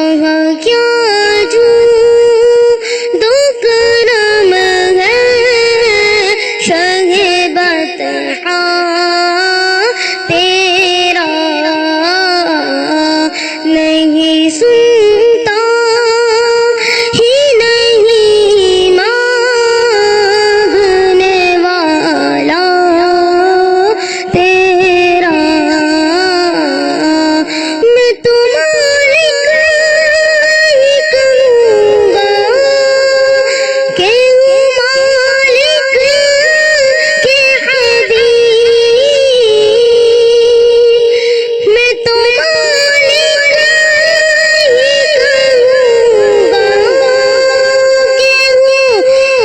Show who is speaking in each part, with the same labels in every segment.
Speaker 1: وہاں کیا جو دو کرم ہے شہ بطحا تیرا نہیں سنتا ہی نہیں مانگنے والا تیرا میں تو مالک ہی کہوں گا کہ ہوں مالک کے حبیب میں تو مالک ہی کہوں گا کہ ہوں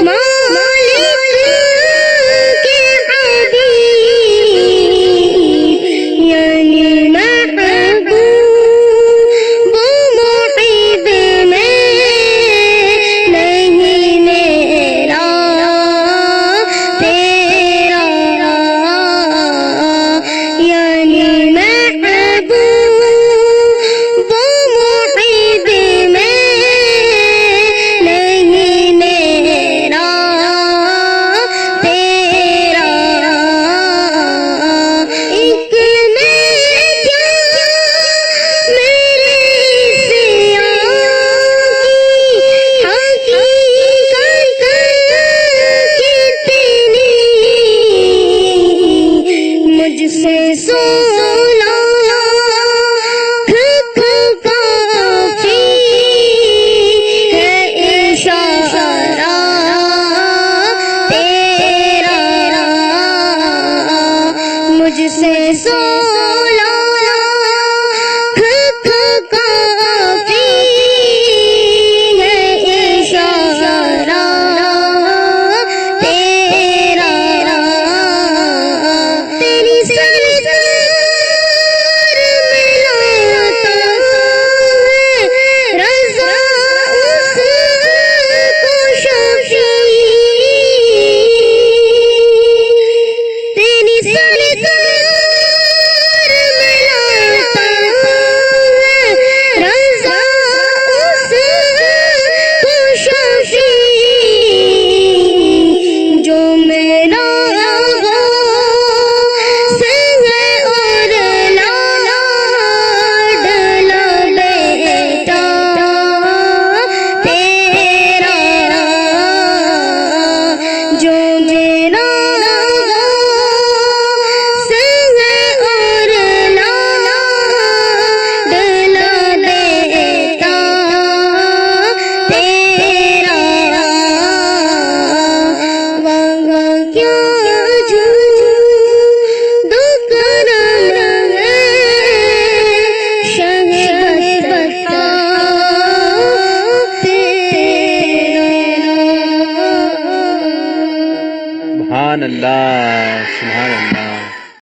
Speaker 1: مالک کے حبیب یعنی محبوب محب میں نہیں میرا تیرا یعنی محبوب محب میں نہیں میرا تیرا ایک میں کیا میرے سیاں کی حقیقت کتنی مجھ سے سولا کافی ہے اشارہ تیرا مجھ سے سولا کافی ہے اشارہ تیرا تیری سرکار میں لاتا ہے رضا اس کو شفیع تیری سرکار میں لاتا ہے رضا اس کو شفیع جو میرا سے ہے اور لاڈلا بیٹا تیرا جو میرا سے ہے اور لاڈلا بیٹا تیرا وہاں کیا جو دو کرم ہے شہ بطحا تیرا
Speaker 2: سبحان اللہ سبحان اللہ.